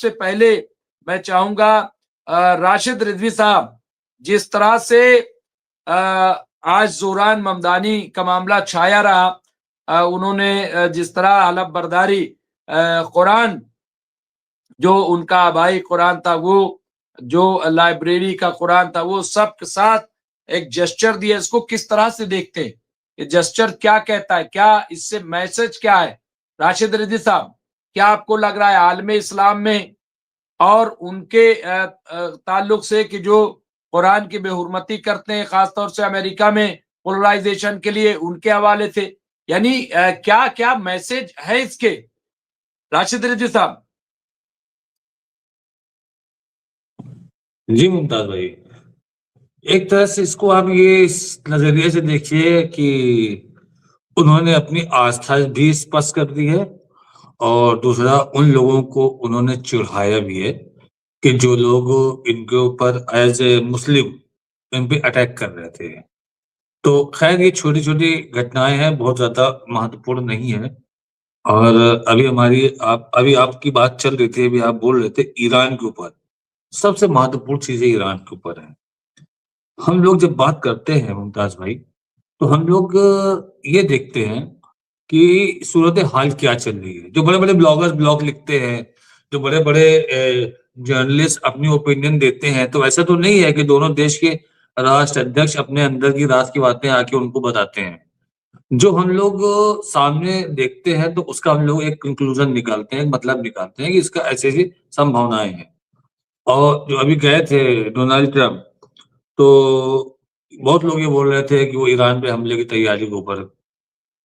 सबसे पहले मैं चाहूंगा राशिद रिजवी साहब, जिस तरह से आज जोरान ममदानी का मामला छाया रहा, उन्होंने जिस तरह हलफ बर्दारी कुरान, जो उनका आबाई कुरान था, वो जो लाइब्रेरी का कुरान था, वो सब के साथ एक जेस्चर दिया। इसको किस तरह से देखते हैं? ये जेस्चर क्या कहता है? क्या इससे मैसेज क्या है? राशिद रिजवी साहब, क्या आपको लग रहा है आलमे इस्लाम में और उनके ताल्लुक से कि जो कुरान की बेहुरमती करते हैं, खासतौर से अमेरिका में पोलराइजेशन के लिए, उनके हवाले से, यानी क्या क्या मैसेज है इसके? राशिद रिजवी साहब। जी मुमताज भाई, एक तरह से इसको आप ये इस नजरिए से देखिए कि उन्होंने अपनी आस्था भी स्पष्ट कर दी है, और दूसरा उन लोगों को उन्होंने चिढ़ाया भी है कि जो लोग इनके ऊपर एज ए मुस्लिम इन पे अटैक कर रहे थे। तो खैर ये छोटी छोटी घटनाएं हैं, बहुत ज्यादा महत्वपूर्ण नहीं है। और अभी आपकी बात चल रही थी, अभी आप बोल रहे थे ईरान के ऊपर। सबसे महत्वपूर्ण चीजें ईरान के ऊपर है। हम लोग जब बात करते हैं मुमताज भाई, तो हम लोग ये देखते हैं कि सूरत हाल क्या चल रही है। जो बड़े बड़े ब्लॉगर्स ब्लॉग लिखते हैं, जो बड़े बड़े जर्नलिस्ट अपनी ओपिनियन देते हैं, तो ऐसा तो नहीं है कि दोनों देश के राष्ट्र अध्यक्ष अपने अंदर की राज की बातें आके उनको बताते हैं। जो हम लोग सामने देखते हैं, तो उसका हम लोग एक कंक्लूजन निकालते हैं, एक मतलब निकालते हैं कि इसका ऐसी ऐसी संभावनाएं हैं। और जो अभी गए थे डोनाल्ड ट्रंप, तो बहुत लोग ये बोल रहे थे कि वो ईरान पे हमले की तैयारी के ऊपर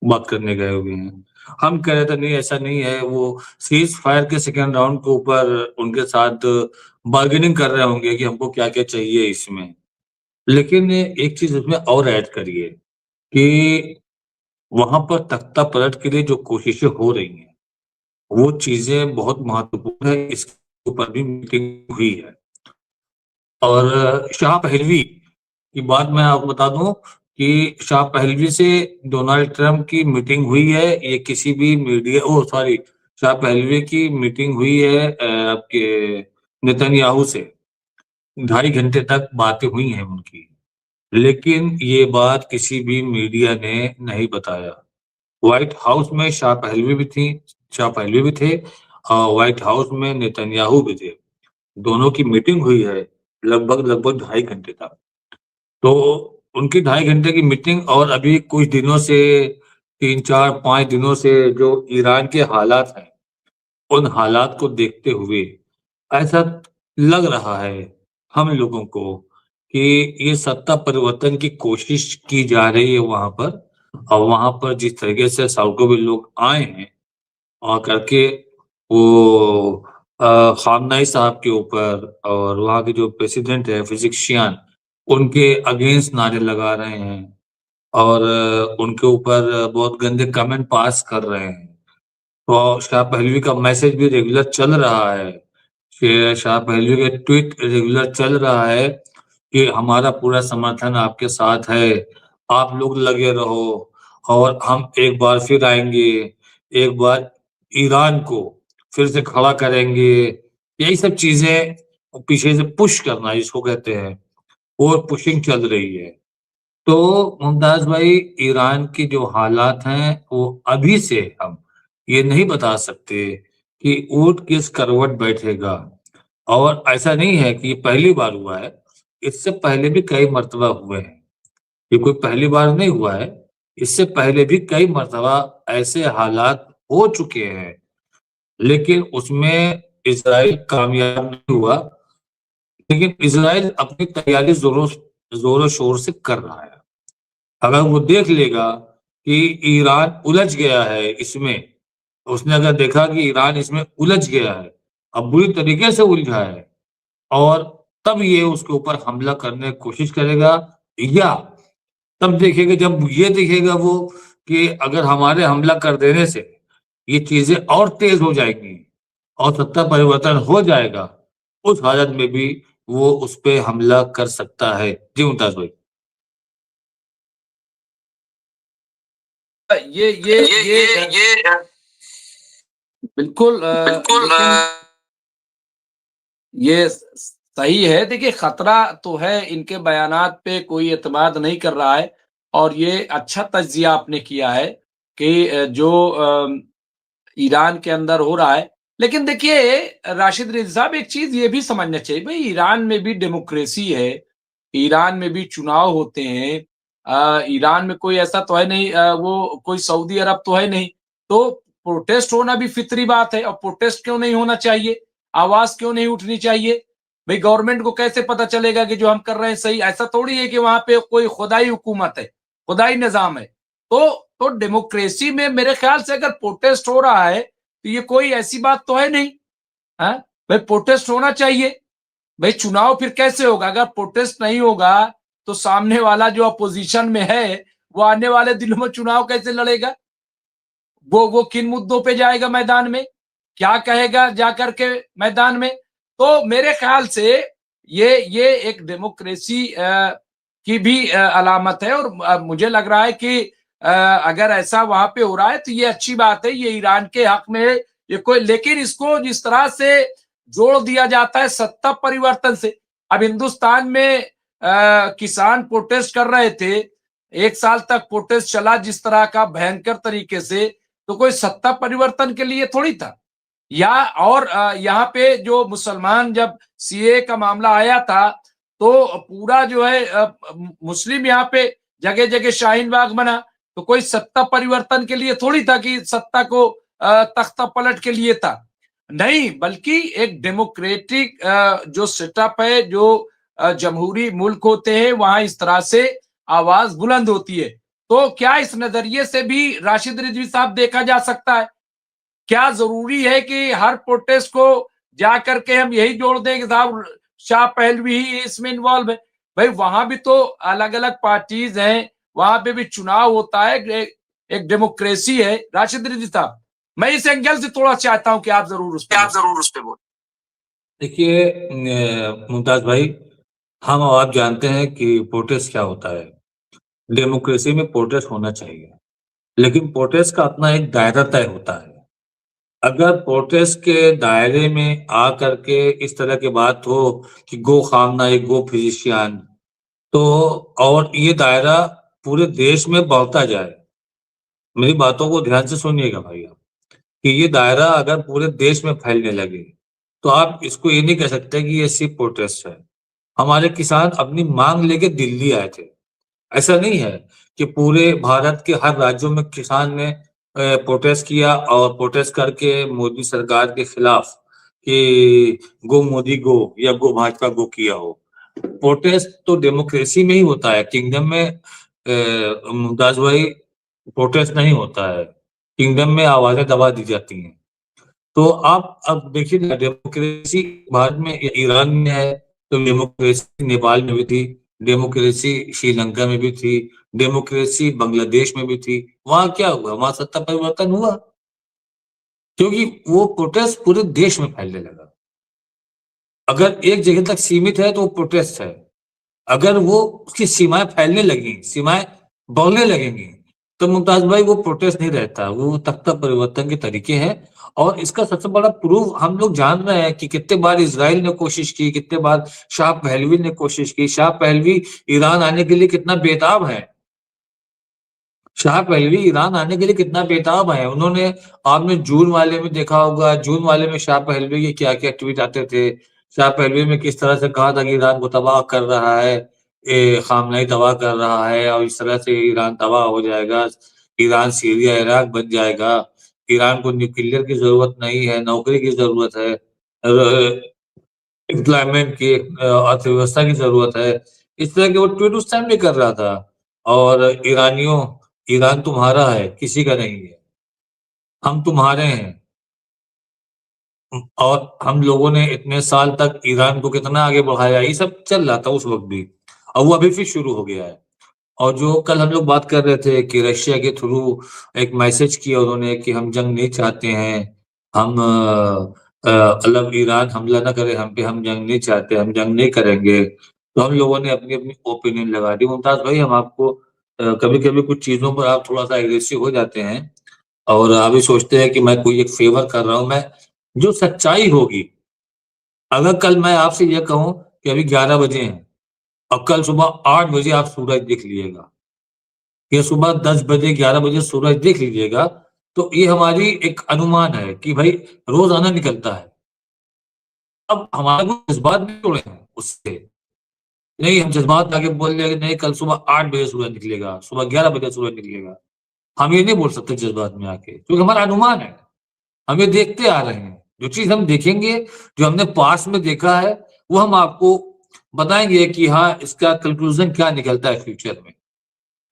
बात करने गए हुए हैं। हम कह रहे थे नहीं, ऐसा नहीं है, वो सीज फायर के सेकेंड राउंड के ऊपर उनके साथ बार्गेनिंग कर रहे होंगे कि हमको क्या क्या चाहिए इसमें। लेकिन एक चीज उसमें और ऐड करिए कि वहां पर तख्ता पलट के लिए जो कोशिशें हो रही हैं, वो चीजें बहुत महत्वपूर्ण है। इसके ऊपर भी मीटिंग हुई है। और शाह पहलवी की बात मैं आपको बता दूं कि शाह पहलवी से डोनाल्ड ट्रंप की मीटिंग हुई है। ये किसी भी मीडिया, ओ सॉरी, शाह पहलवी की मीटिंग हुई है आपके नेतन्याहू से। 2.5 घंटे तक बातें हुई हैं उनकी। लेकिन ये बात किसी भी मीडिया ने नहीं बताया। व्हाइट हाउस में शाह पहलवी भी थे, और व्हाइट हाउस में नेतन्याहू भी थे। दोनों की मीटिंग हुई है लगभग लगभग 2.5 घंटे तक। तो उनकी 2.5 घंटे की मीटिंग, और अभी कुछ दिनों से, 3 4 5 दिनों से जो ईरान के हालात हैं, उन हालात को देखते हुए ऐसा लग रहा है हम लोगों को कि ये सत्ता परिवर्तन की कोशिश की जा रही है वहां पर। और वहां पर जिस तरीके से सड़कों पे लोग आए हैं और करके वो खामनाई साहब के ऊपर और वहाँ के जो प्रेसिडेंट है फिजिक्शियन, उनके अगेंस्ट नारे लगा रहे हैं, और उनके ऊपर बहुत गंदे कमेंट पास कर रहे हैं। तो शाह पहलवी का मैसेज भी रेगुलर चल रहा है, कि शाह पहलवी के ट्वीट रेगुलर चल रहा है कि हमारा पूरा समर्थन आपके साथ है, आप लोग लगे रहो, और हम एक बार फिर आएंगे, एक बार ईरान को फिर से खड़ा करेंगे। यही सब चीजें पीछे से पुश करना जिसको कहते हैं, और पुशिंग चल रही है। तो मुमताज भाई, ईरान के जो हालात हैं, वो अभी से हम ये नहीं बता सकते कि ऊंट किस करवट बैठेगा। और ऐसा नहीं है कि ये पहली बार हुआ है, इससे पहले भी कई मर्तबा हुए हैं। ये कोई पहली बार नहीं हुआ है, इससे पहले भी कई मर्तबा ऐसे हालात हो चुके हैं। लेकिन उसमें इसराइल कामयाब नहीं हुआ। लेकिन इसराइल अपनी तैयारी जोरों शोर से कर रहा है। अगर वो देख लेगा कि ईरान उलझ गया है इसमें, उसने अगर देखा कि ईरान इसमें उलझ गया है, अब बुरी तरीके से उलझा है, और तब ये उसके ऊपर हमला करने की कोशिश करेगा। या तब देखेगा, जब ये देखेगा वो कि अगर हमारे हमला कर देने से ये चीजें और तेज हो जाएंगी और सत्ता परिवर्तन हो जाएगा, उस हालत में भी वो उस पे हमला कर सकता है। जी मुमताज भाई। ये बिल्कुल, बिल्कुल लेकिन ये सही है। देखिए खतरा तो है, इनके बयानात पे कोई एतमाद नहीं कर रहा है और ये अच्छा तज्ज़िया आपने किया है कि ईरान के अंदर हो रहा है। लेकिन देखिए राशिद रिज़ साहब, एक चीज़ ये भी समझना चाहिए, भई ईरान में भी डेमोक्रेसी है, ईरान में भी चुनाव होते हैं। ईरान में कोई ऐसा तो है नहीं, वो कोई सऊदी अरब तो है नहीं। तो प्रोटेस्ट होना भी फितरी बात है, और प्रोटेस्ट क्यों नहीं होना चाहिए? आवाज़ क्यों नहीं उठनी चाहिए? भई गवर्नमेंट को कैसे पता चलेगा कि जो हम कर रहे हैं सही? ऐसा थोड़ी है कि वहाँ पे कोई खुदाई हुकूमत है, खुदाई निज़ाम है। तो डेमोक्रेसी में मेरे ख्याल से अगर प्रोटेस्ट हो रहा है, तो ये कोई ऐसी बात तो है नहीं, हाँ? भाई प्रोटेस्ट होना चाहिए। भाई चुनाव फिर कैसे होगा? अगर प्रोटेस्ट नहीं होगा, तो सामने वाला जो अपोजिशन में है, वो आने वाले दिनों में चुनाव कैसे लड़ेगा? वो किन मुद्दों पे जाएगा मैदान में? क्या कहेगा जाकर के मैदान में? तो मेरे ख्याल से ये एक डेमोक्रेसी की भी अलामत है, और मुझे लग रहा है कि अगर ऐसा वहाँ पे हो रहा है तो ये अच्छी बात है, ये ईरान के हक में है। ये कोई, लेकिन इसको जिस तरह से जोड़ दिया जाता है सत्ता परिवर्तन से। अब हिंदुस्तान में किसान प्रोटेस्ट कर रहे थे, 1 साल तक प्रोटेस्ट चला जिस तरह का भयंकर तरीके से, तो कोई सत्ता परिवर्तन के लिए थोड़ी था। या और यहाँ पे जो मुसलमान, जब सीएए का मामला आया था, तो पूरा जो है मुस्लिम यहाँ पे जगह-जगह शाहीन बाग बना, तो कोई सत्ता परिवर्तन के लिए थोड़ी था कि सत्ता को तख्ता पलट के लिए था। नहीं, बल्कि एक डेमोक्रेटिक जो सेटअप है, जो जमहूरी मुल्क होते हैं, वहाँ इस तरह से आवाज़ बुलंद होती है। तो क्या इस नज़रिए से भी राशिद रिज़वी साहब देखा जा सकता है? क्या ज़रूरी है कि हर प्रोटेस्ट को जाकर के हम यही जोड़ दें कि साहब शाह पहलवी ही इसमें इन्वॉल्व है? भाई वहाँ भी तो अलग-अलग पार्टीज़ हैं, वहाँ पे भी चुनाव होता है, एक डेमोक्रेसी है। राशिद रिज़वी साहब, मैं इस एंगल से थोड़ा चाहता हूँ कि आप ज़रूर उस पे बोलें। देखिए मुमताज भाई, हम और आप जानते हैं कि प्रोटेस्ट क्या होता है। डेमोक्रेसी में प्रोटेस्ट होना चाहिए, लेकिन प्रोटेस्ट का अपना एक दायरा तय होता है। अगर प्रोटेस्ट के दायरे में आ करके इस तरह की बात हो कि गो खामना ए गो फिजिशियन, तो और ये दायरा पूरे देश में बढ़ता जाए, मेरी बातों को ध्यान से सुनिएगा भाई आप, कि ये दायरा अगर पूरे देश में फैलने लगे, तो आप इसको ये नहीं कह सकते कि ये सिर्फ प्रोटेस्ट है। हमारे किसान अपनी मांग लेके दिल्ली आए थे। ऐसा नहीं है कि पूरे भारत के हर राज्यों में किसान ने प्रोटेस्ट किया और प्रोटेस्ट करके मोदी सरकार के खिलाफ कि गो मोदी गो या गो भाजपा गो किया हो। प्रोटेस्ट तो डेमोक्रेसी में ही होता है, किंगडम में मुमताज भाई प्रोटेस्ट नहीं होता है। किंगडम में आवाजें दबा दी जाती हैं। तो आप अब देखिए ना, डेमोक्रेसी भारत में ईरान में है, तो डेमोक्रेसी नेपाल में भी थी, डेमोक्रेसी श्रीलंका में भी थी, डेमोक्रेसी बांग्लादेश में भी थी। वहां क्या हुआ? वहां सत्ता परिवर्तन हुआ, क्योंकि वो प्रोटेस्ट पूरे देश में फैलने लगा। अगर एक जगह तक सीमित है तो वो प्रोटेस्ट है। अगर वो उसकी सीमाएं फैलने लगी, सीमाएं बढ़ने लगेंगी, तो मुमताज भाई वो प्रोटेस्ट नहीं रहता, वो तख्ता परिवर्तन के तरीके हैं। और इसका सबसे बड़ा प्रूफ हम लोग जान रहे हैं कि कितने बार इजराइल ने कोशिश की, कितने बार शाह पहलवी ने कोशिश की। शाह पहलवी ईरान आने के लिए कितना बेताब है, शाह पहलवी ईरान आने के लिए कितना बेताब है। उन्होंने, आपने जून वाले में देखा होगा, जून वाले में शाह पहलवी के क्या क्या ट्वीट आते थे। शाह पहलवी में किस तरह से कहा था कि ईरान को तबाह कर रहा है, खामनेई तबाह कर रहा है, और इस तरह से ईरान तबाह हो जाएगा, ईरान सीरिया इराक बन जाएगा, ईरान को न्यूक्लियर की जरूरत नहीं है, नौकरी की जरूरत है, एम्प्लॉयमेंट की, अर्थव्यवस्था की जरूरत है। इस तरह के वो ट्वीट उस टाइम भी कर रहा था। और ईरानियों, ईरान तुम्हारा है, किसी का नहीं है, हम तुम्हारे हैं। और हम लोगों ने इतने साल तक ईरान को कितना आगे बढ़ाया, ये सब चल रहा था उस वक्त भी, और वो अभी फिर शुरू हो गया है। और जो कल हम लोग बात कर रहे थे कि रशिया के थ्रू एक मैसेज किया उन्होंने कि हम जंग नहीं चाहते हैं, हम मतलब ईरान हमला ना करे हम पे, हम जंग नहीं चाहते, हम जंग नहीं करेंगे। तो हम लोगों ने अपनी अपनी ओपिनियन लगा दी। मुमताज भाई, हम आपको कभी कभी कुछ चीजों पर आप थोड़ा सा एग्रेसिव हो जाते हैं, और आप भी सोचते हैं कि मैं कोई एक फेवर कर रहा हूं। मैं, जो सच्चाई होगी अगर कल मैं आपसे ये कहूं कि अभी 11 बजे हैं और कल सुबह 8 बजे आप सूरज देख लीजिएगा, या सुबह 10 बजे 11 बजे सूरज देख लीजिएगा, तो ये हमारी एक अनुमान है कि भाई रोजाना निकलता है। अब हमारे को जज्बात नहीं जुड़े हैं उससे, नहीं हम जज्बात आके बोल रहे हैं कि नहीं कल सुबह 8 बजे सूरज निकलेगा, सुबह 11 बजे सूरज निकलेगा। हम ये नहीं बोल सकते जज्बात में आके, क्योंकि हमारा अनुमान है, हम ये देखते आ रहे हैं। जो चीज हम देखेंगे, जो हमने पास में देखा है, वो हम आपको बताएंगे कि हाँ इसका कंक्लूजन क्या निकलता है फ्यूचर में।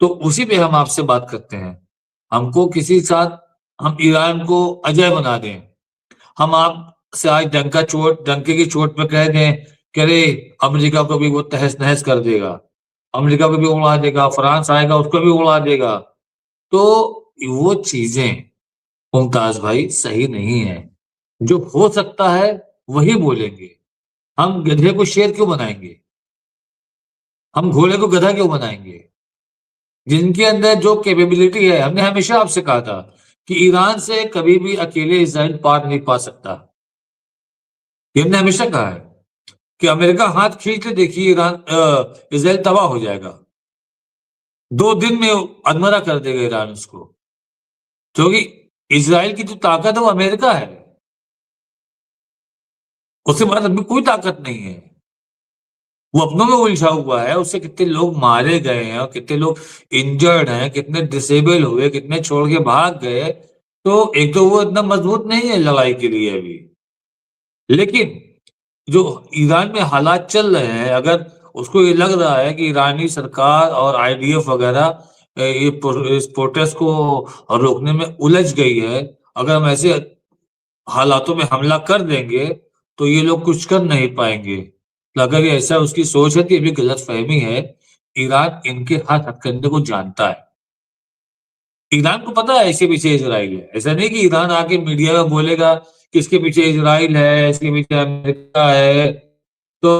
तो उसी पे हम आपसे बात करते हैं। हमको किसी साथ हम ईरान को अजय बना दें, हम आपसे आज डंके की चोट पे कह दें कि अरे अमेरिका को भी वो तहस नहस कर देगा, अमेरिका को भी उड़ा देगा, फ्रांस आएगा उसको भी उड़ा देगा, तो वो चीजें मुमताज भाई सही नहीं है। जो हो सकता है वही बोलेंगे। हम गधे को शेर क्यों बनाएंगे, हम घोड़े को गधा क्यों बनाएंगे? जिनके अंदर जो कैपेबिलिटी है, हमने हमेशा आपसे कहा था कि ईरान से कभी भी अकेले इसराइल पार नहीं पा सकता। ये हमने हमेशा कहा है कि अमेरिका हाथ खींच ले, देखिए इसराइल तबाह हो जाएगा, 2 दिन में अधमरा कर देगा ईरान उसको, क्योंकि इसराइल की जो ताकत है वो अमेरिका है, उससे बड़ा अभी कोई ताकत नहीं है। वो अपनों में उलझा हुआ है, उससे कितने लोग मारे गए हैं और कितने लोग इंजर्ड हैं, कितने डिसेबल हुए, कितने छोड़ के भाग गए। तो एक तो वो इतना मजबूत नहीं है लड़ाई के लिए अभी। लेकिन जो ईरान में हालात चल रहे हैं, अगर उसको ये लग रहा है कि ईरानी सरकार और आईडीएफ वगैरह इस प्रोटेस्ट को रोकने में उलझ गई है, अगर हम ऐसे हालातों में हमला कर देंगे तो ये लोग कुछ कर नहीं पाएंगे। तो अगर ये ऐसा उसकी सोच है तो ये भी गलत फहमी है। ईरान इनके हाथ हथकंडे को जानता है, ईरान को पता है इसके पीछे इजराइल है। ऐसा नहीं कि ईरान आके मीडिया में बोलेगा कि इसके पीछे इजराइल है, इसके पीछे अमेरिका है। तो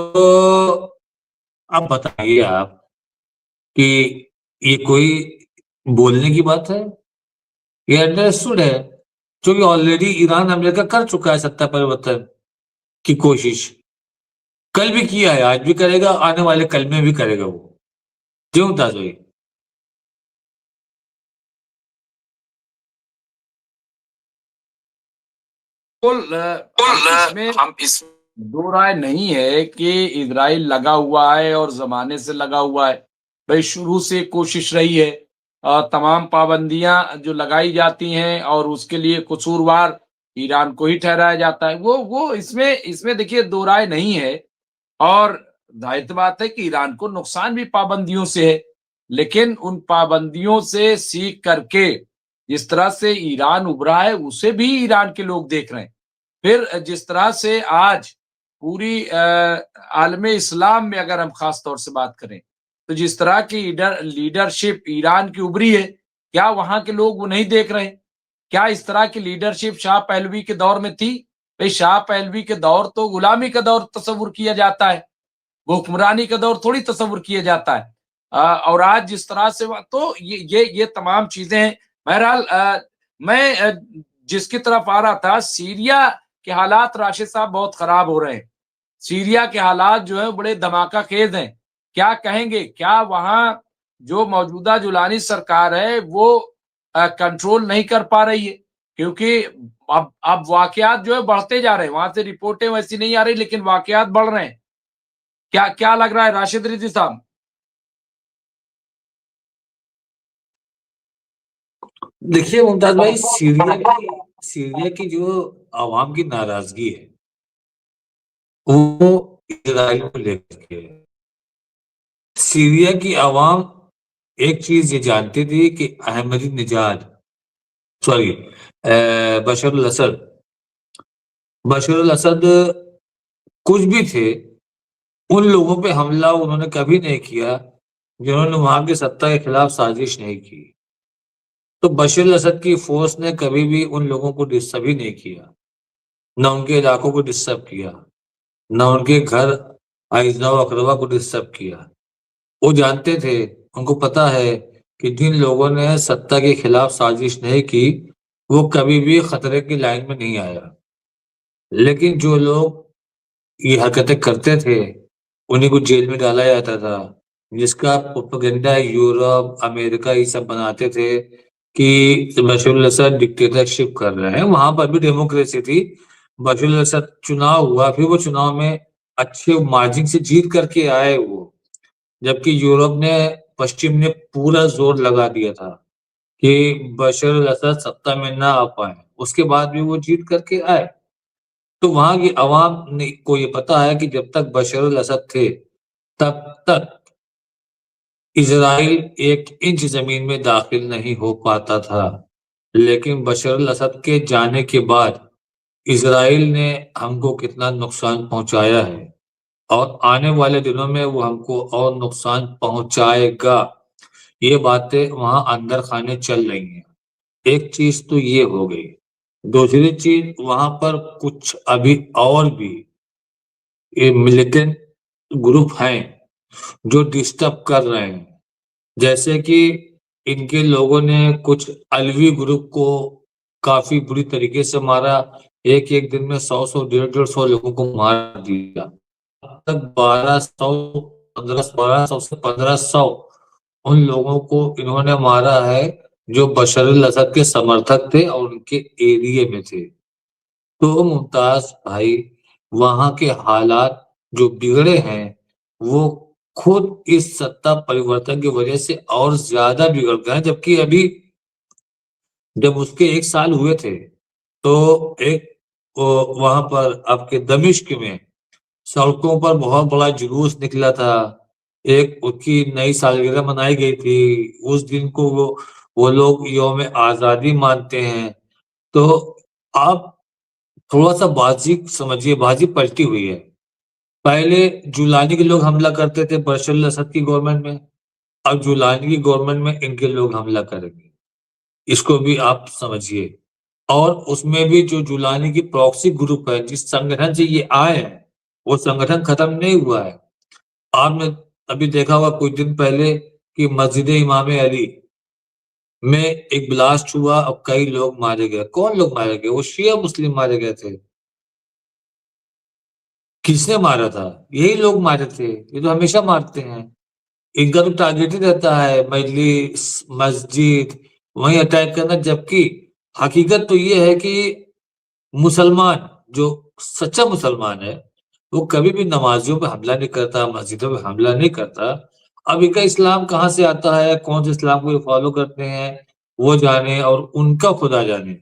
अब बताइए आप कि ये कोई बोलने की बात है? ये अंडरस्टूड है, क्योंकि ऑलरेडी ईरान अमेरिका कर चुका है सत्ता परिवर्तन की कोशिश। कल भी किया है, आज भी करेगा, आने वाले कल में भी करेगा वो। क्यों मुमताज भाई? बिल्कुल, हम इसमें दो राय नहीं है कि इजराइल लगा हुआ है और जमाने से लगा हुआ है। भाई शुरू से कोशिश रही है, तमाम पाबंदियां जो लगाई जाती हैं और उसके लिए कसूरवार ईरान को ही ठहराया जाता है। वो इसमें इसमें देखिए दो राय नहीं है। और जाहिर सी बात है कि ईरान को नुकसान भी पाबंदियों से है, लेकिन उन पाबंदियों से सीख करके जिस तरह से ईरान उभरा है उसे भी ईरान के लोग देख रहे हैं। फिर जिस तरह से आज पूरी आलम इस्लाम में अगर हम खास तौर से बात करें, तो जिस तरह की लीडरशिप ईरान की उभरी है, क्या वहां के लोग वो नहीं देख रहे? क्या इस तरह की लीडरशिप शाह पहलवी के दौर में थी? भाई शाह पहलवी के दौर तो गुलामी का दौर तस्वुर किया जाता है, वो हुक्मरानी का दौर थोड़ी तस्वुर किया जाता है। और आज जिस तरह से तो ये तमाम चीजें हैं। बहरहाल मैं जिसकी तरफ आ रहा था, सीरिया के हालात राशिद साहब बहुत खराब हो रहे हैं। सीरिया के हालात जो है बड़े धमाका खेज हैं। क्या कहेंगे, क्या वहां जो मौजूदा जुलानी सरकार है वो कंट्रोल नहीं कर पा रही है? क्योंकि अब वाकयात जो है बढ़ते जा रहे हैं, वहां से रिपोर्टें वैसी नहीं आ रही लेकिन वाकयात बढ़ रहे हैं। क्या क्या लग रहा है राशिद रिजवी साहब? देखिए मुमताज भाई, सीरिया की जो आवाम की नाराजगी है वो इसराइल को लेकर के है। सीरिया की आवाम एक चीज ये जानती थी कि अहमदी निजाद, सॉरी, बशर अल असद, बशर अल असद कुछ भी थे, उन लोगों पे हमला उन्होंने कभी नहीं किया जिन्होंने वहां की सत्ता के खिलाफ साजिश नहीं की। तो बशर अल असद की फोर्स ने कभी भी उन लोगों को डिस्टर्ब ही नहीं किया, न उनके इलाकों को डिस्टर्ब किया, न उनके घर आइजा अकरबा को डिस्टर्ब किया। वो जानते थे, उनको पता है कि जिन लोगों ने सत्ता के खिलाफ साजिश नहीं की वो कभी भी खतरे की लाइन में नहीं आया। लेकिन जो लोग ये हरकतें करते थे, उन्हीं को जेल में डाला जाता था, जिसका प्रोपेगेंडा यूरोप, अमेरिका ये सब बनाते थे कि बशर अल-असद डिक्टेटरशिप कर रहे हैं। वहाँ पर भी डेमोक्रेसी थी। बशर अल-असद चुनाव हुआ, फिर वो चुनाव में अच्छे मार्जिन से जीत करके आए वो। जबकि यूरोप ने, पश्चिम ने पूरा जोर लगा दिया था कि बशर अल-असद सत्ता में ना आ पाए। उसके बाद भी वो जीत करके आए। तो वहाँ की अवाम ने को ये पता है कि जब तक बशर अल-असद थे, तब तक इज़राइल 1 इंच ज़मीन में दाखिल नहीं हो पाता था। लेकिन बशर अल-असद के जाने के बाद इज़राइल ने हमको कितना नुकसान पहुँचाया है और आने वाले दिनों में वो हमको और नुकसान पहुँचाएगा। ये बातें वहाँ अंदर खाने चल रही हैं। एक चीज़ तो ये हो गई। दूसरी चीज़, वहाँ पर कुछ अभी और भी ये मिलिटेंट ग्रुप हैं, जो डिस्टर्ब कर रहे हैं। जैसे कि इनके लोगों ने कुछ अलवी ग्रुप को काफ़ी बुरी तरीके से मारा। एक-एक दिन में 100-100, 150-150 लोगों को मार दिया। अब तक 1200, 1200 से 1500 उन लोगों को इन्होंने मारा है, जो बशर अल-असद के समर्थक थे और उनके एरिये में थे। तो मुमताज़ भाई, वहाँ के हालात जो बिगड़े हैं, वो खुद इस सत्ता परिवर्तन की वजह से और ज़्यादा बिगड़ गए हैं। जबकि अभी जब उसके 1 साल हुए थे, तो एक वहाँ पर आपके दमिश्क में सड़कों पर बहुत बड़ा जुलूस निकला था। एक उसकी नई सालगिरह मनाई गई थी। उस दिन को वो लोग यौम आज़ादी मानते हैं। तो आप थोड़ा-सा बाज़ी समझिए, बाज़ी पलटी हुई है। पहले जुलानी के लोग हमला करते थे बशर अल-असद की गवर्नमेंट में, अब जुलानी की गवर्नमेंट में इनके लोग हमला करेंगे। इसको भी आप समझिए। और उसमें भी जो जुलानी की प्रॉक्सी ग्रुप है, जिस संगठन से ये आए हैं, वो संगठन खत्म नहीं हुआ है। आपने अभी देखा होगा कुछ दिन पहले कि मस्जिद इमाम अली में एक ब्लास्ट हुआ और कई लोग मारे गए। कौन लोग मारे गए? वो शिया मुस्लिम मारे गए थे। किसने मारा था? यही लोग मारे थे। ये तो हमेशा मारते हैं। इनका तो टारगेट ही रहता है मजलिस, मस्जिद, वहीं अटैक करना। जबकि हकीकत तो ये है कि मुसलमान, जो सच्चा मुसलमान है, वो कभी भी नमाज़ियों पे हमला नहीं करता, मस्जिदों पे हमला नहीं करता। अब इनका इस्लाम कहाँ से आता है, कौन से इस्लाम को ये फ़ॉलो करते हैं, वो जाने और उनका खुदा जाने।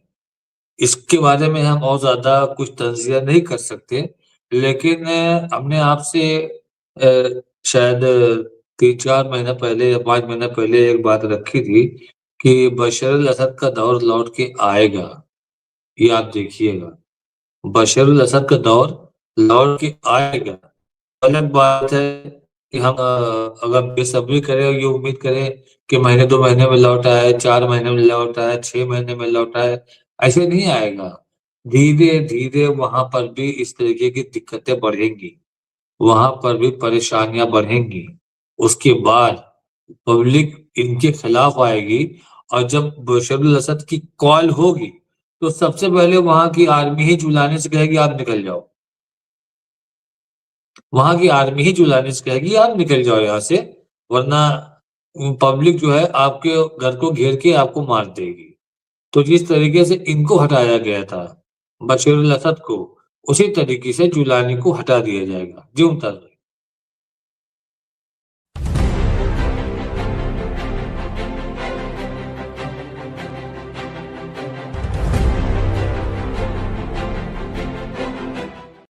इसके बारे में हम और ज़्यादा कुछ तज़किया नहीं कर सकते। लेकिन हमने आपसे शायद 3-4 महीना पहले या 5 महीना पहले एक बात रखी थी कि बशर अल-असद का दौर लौट के आएगा, ये आप देखिएगा। बशर अल-असद का दौर लौट के आएगा। अलग बात है कि हम अगर बेसब्री करें और ये उम्मीद करें कि महीने 2 महीने में लौट आए, 4 महीने में लौट आए, 6 महीने में लौट आए, ऐसे नहीं आएगा। धीरे-धीरे वहाँ पर भी इस तरीके की दिक्कतें बढ़ेंगी, वहाँ पर भी परेशानियाँ बढ़ेंगी। उसके बाद पब्लिक इनके खिलाफ आएगी और जब बशर अल-असद की कॉल होगी, तो सबसे पहले वहाँ की आर्मी ही चिल्लाने से कहेगी आप निकल जाओ। वहाँ की आर्मी ही चिल्लाने से कहेगी आप निकल जाओ यहाँ से, वरना पब्लिक जो है आपके घर को घेर के आपको मार देगी। तो जिस तरीके से इनको हटाया गया था, बशर अल-असद को, उसी तरीके से जुलानी को हटा दिया जाएगा। जी मुमताज़ भाई।